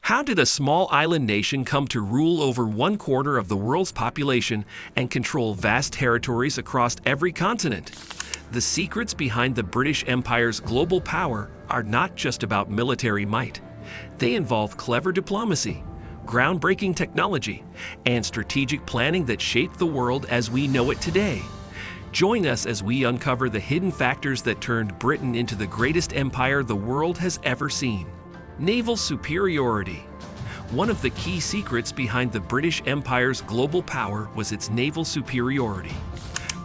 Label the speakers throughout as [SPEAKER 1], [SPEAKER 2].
[SPEAKER 1] How did a small island nation come to rule over 1/4 of the world's population and control vast territories across every continent? The secrets behind the British Empire's global power are not just about military might. They involve clever diplomacy, groundbreaking technology, and strategic planning that shaped the world as we know it today. Join us as we uncover the hidden factors that turned Britain into the greatest empire the world has ever seen. Naval superiority. One of the key secrets behind the British Empire's global power was its naval superiority.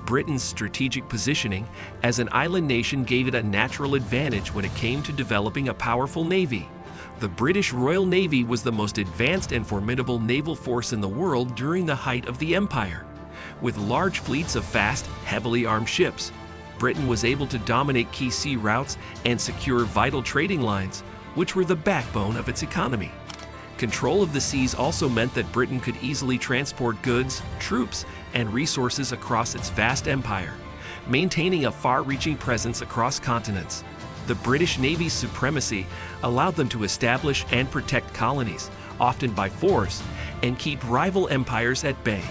[SPEAKER 1] Britain's strategic positioning as an island nation gave it a natural advantage when it came to developing a powerful navy. The British Royal Navy was the most advanced and formidable naval force in the world during the height of the empire. With large fleets of fast, heavily armed ships, Britain was able to dominate key sea routes and secure vital trading lines, which were the backbone of its economy. Control of the seas also meant that Britain could easily transport goods, troops, and resources across its vast empire, maintaining a far-reaching presence across continents. The British Navy's supremacy allowed them to establish and protect colonies, often by force, and keep rival empires at bay.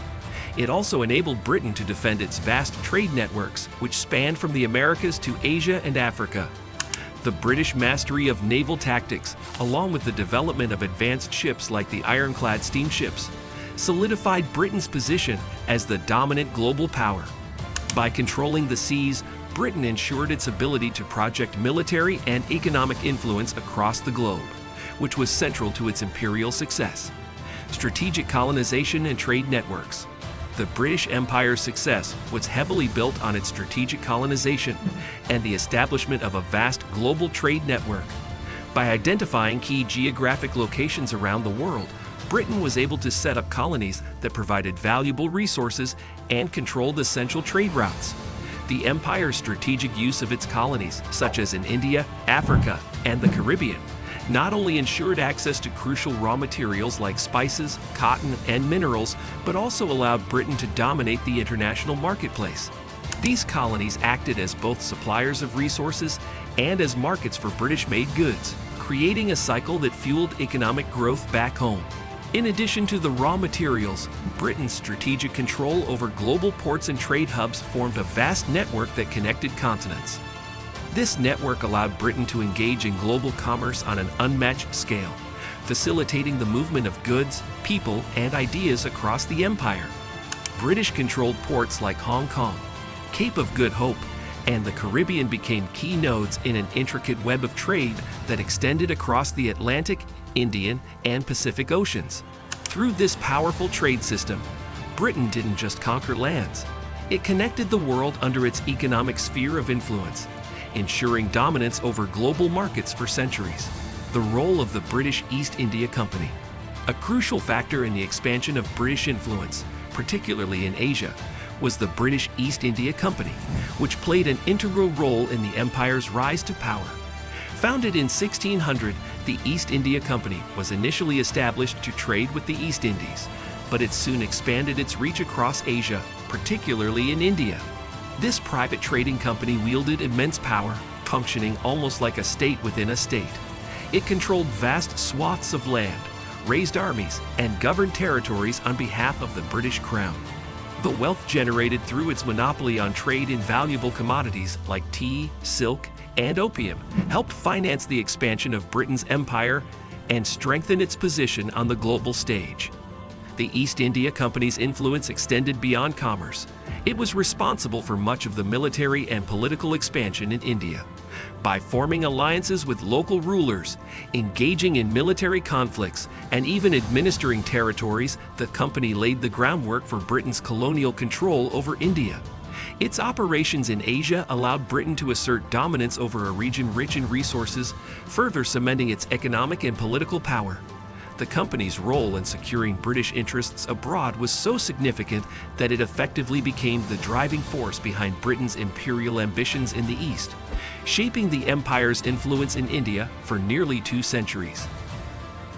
[SPEAKER 1] It also enabled Britain to defend its vast trade networks, which spanned from the Americas to Asia and Africa. The British mastery of naval tactics, along with the development of advanced ships like the ironclad steamships, solidified Britain's position as the dominant global power. By controlling the seas, Britain ensured its ability to project military and economic influence across the globe, which was central to its imperial success. Strategic colonization and trade networks. The British Empire's success was heavily built on its strategic colonization and the establishment of a vast global trade network. By identifying key geographic locations around the world, Britain was able to set up colonies that provided valuable resources and controlled essential trade routes. The empire's strategic use of its colonies, such as in India, Africa, and the Caribbean, not only ensured access to crucial raw materials like spices, cotton, and minerals, but also allowed Britain to dominate the international marketplace. These colonies acted as both suppliers of resources and as markets for British-made goods, creating a cycle that fueled economic growth back home. In addition to the raw materials, Britain's strategic control over global ports and trade hubs formed a vast network that connected continents. This network allowed Britain to engage in global commerce on an unmatched scale, facilitating the movement of goods, people, and ideas across the empire. British-controlled ports like Hong Kong, Cape of Good Hope, and the Caribbean became key nodes in an intricate web of trade that extended across the Atlantic, Indian, and Pacific Oceans. Through this powerful trade system, Britain didn't just conquer lands. It connected the world under its economic sphere of influence, ensuring dominance over global markets for centuries. The role of the British East India Company. A crucial factor in the expansion of British influence, particularly in Asia, was the British East India Company, which played an integral role in the empire's rise to power. Founded in 1600, the East India Company was initially established to trade with the East Indies, but it soon expanded its reach across Asia, particularly in India. This private trading company wielded immense power, functioning almost like a state within a state. It controlled vast swaths of land, raised armies, and governed territories on behalf of the British Crown. The wealth generated through its monopoly on trade in valuable commodities like tea, silk, and opium helped finance the expansion of Britain's empire and strengthen its position on the global stage. The East India Company's influence extended beyond commerce. It was responsible for much of the military and political expansion in India. By forming alliances with local rulers, engaging in military conflicts, and even administering territories, the company laid the groundwork for Britain's colonial control over India. Its operations in Asia allowed Britain to assert dominance over a region rich in resources, further cementing its economic and political power. The company's role in securing British interests abroad was so significant that it effectively became the driving force behind Britain's imperial ambitions in the East, shaping the empire's influence in India for nearly 2 centuries.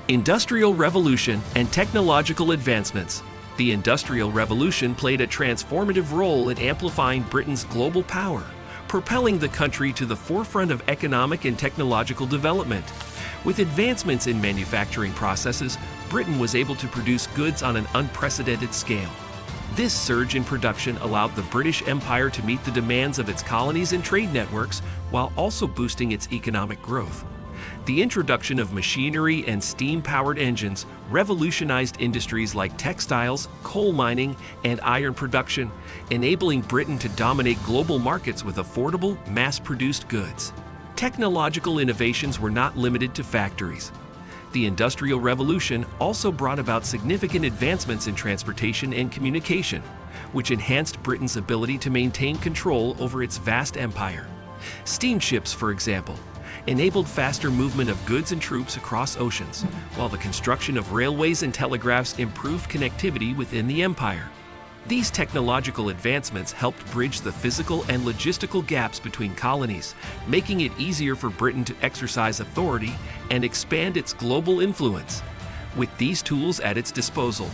[SPEAKER 1] Industrial Revolution and technological advancements. The Industrial Revolution played a transformative role in amplifying Britain's global power, propelling the country to the forefront of economic and technological development. With advancements in manufacturing processes, Britain was able to produce goods on an unprecedented scale. This surge in production allowed the British Empire to meet the demands of its colonies and trade networks while also boosting its economic growth. The introduction of machinery and steam-powered engines revolutionized industries like textiles, coal mining, and iron production, enabling Britain to dominate global markets with affordable, mass-produced goods. Technological innovations were not limited to factories. The Industrial Revolution also brought about significant advancements in transportation and communication, which enhanced Britain's ability to maintain control over its vast empire. Steamships, for example, enabled faster movement of goods and troops across oceans, while the construction of railways and telegraphs improved connectivity within the empire. These technological advancements helped bridge the physical and logistical gaps between colonies, making it easier for Britain to exercise authority and expand its global influence. With these tools at its disposal,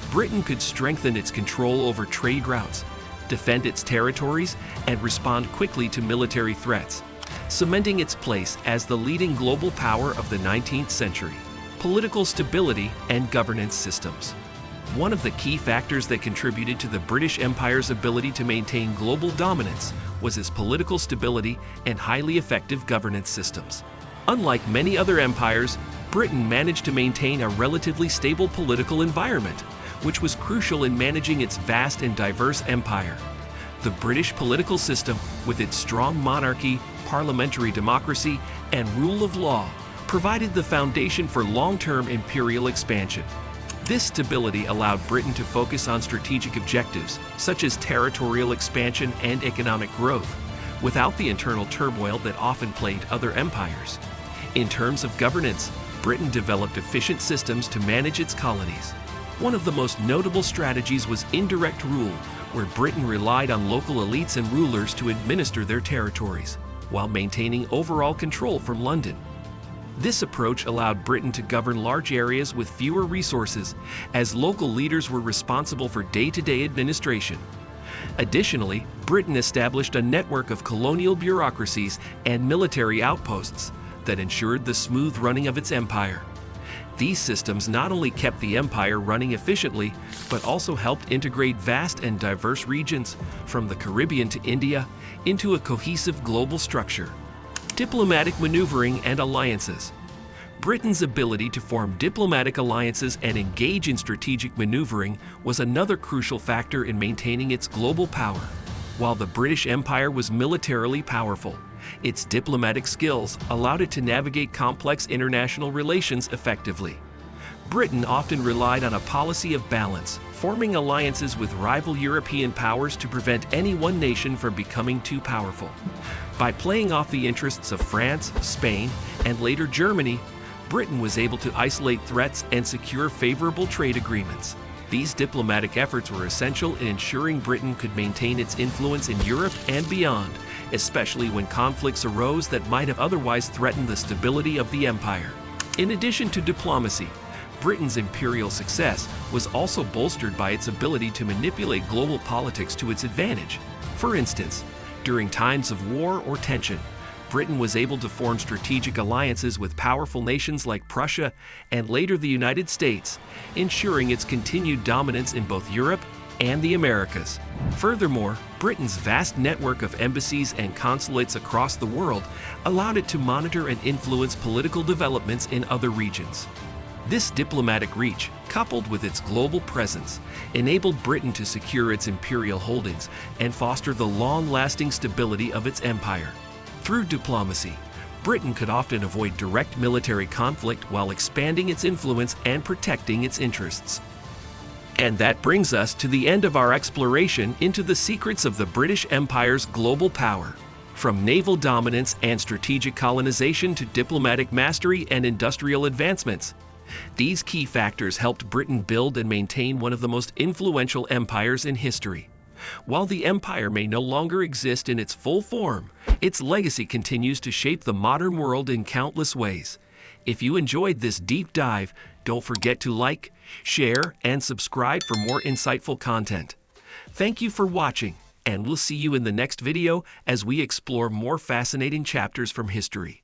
[SPEAKER 1] Britain could strengthen its control over trade routes, defend its territories, and respond quickly to military threats, cementing its place as the leading global power of the 19th century. Political stability and governance systems. One of the key factors that contributed to the British Empire's ability to maintain global dominance was its political stability and highly effective governance systems. Unlike many other empires, Britain managed to maintain a relatively stable political environment, which was crucial in managing its vast and diverse empire. The British political system, with its strong monarchy, parliamentary democracy, and rule of law, provided the foundation for long-term imperial expansion. This stability allowed Britain to focus on strategic objectives, such as territorial expansion and economic growth, without the internal turmoil that often plagued other empires. In terms of governance, Britain developed efficient systems to manage its colonies. One of the most notable strategies was indirect rule, where Britain relied on local elites and rulers to administer their territories, while maintaining overall control from London. This approach allowed Britain to govern large areas with fewer resources, as local leaders were responsible for day-to-day administration. Additionally, Britain established a network of colonial bureaucracies and military outposts that ensured the smooth running of its empire. These systems not only kept the empire running efficiently, but also helped integrate vast and diverse regions, from the Caribbean to India, into a cohesive global structure. Diplomatic maneuvering and alliances. Britain's ability to form diplomatic alliances and engage in strategic maneuvering was another crucial factor in maintaining its global power. While the British Empire was militarily powerful, its diplomatic skills allowed it to navigate complex international relations effectively. Britain often relied on a policy of balance, forming alliances with rival European powers to prevent any one nation from becoming too powerful. By playing off the interests of France, Spain, and later Germany, Britain was able to isolate threats and secure favorable trade agreements. These diplomatic efforts were essential in ensuring Britain could maintain its influence in Europe and beyond, especially when conflicts arose that might have otherwise threatened the stability of the empire. In addition to diplomacy, Britain's imperial success was also bolstered by its ability to manipulate global politics to its advantage. For instance, during times of war or tension, Britain was able to form strategic alliances with powerful nations like Prussia and later the United States, ensuring its continued dominance in both Europe and the Americas. Furthermore, Britain's vast network of embassies and consulates across the world allowed it to monitor and influence political developments in other regions. This diplomatic reach, coupled with its global presence, enabled Britain to secure its imperial holdings and foster the long-lasting stability of its empire. Through diplomacy, Britain could often avoid direct military conflict while expanding its influence and protecting its interests. And that brings us to the end of our exploration into the secrets of the British Empire's global power. From naval dominance and strategic colonization to diplomatic mastery and industrial advancements, these key factors helped Britain build and maintain one of the most influential empires in history. While the empire may no longer exist in its full form, its legacy continues to shape the modern world in countless ways. If you enjoyed this deep dive, don't forget to like, share, and subscribe for more insightful content. Thank you for watching, and we'll see you in the next video as we explore more fascinating chapters from history.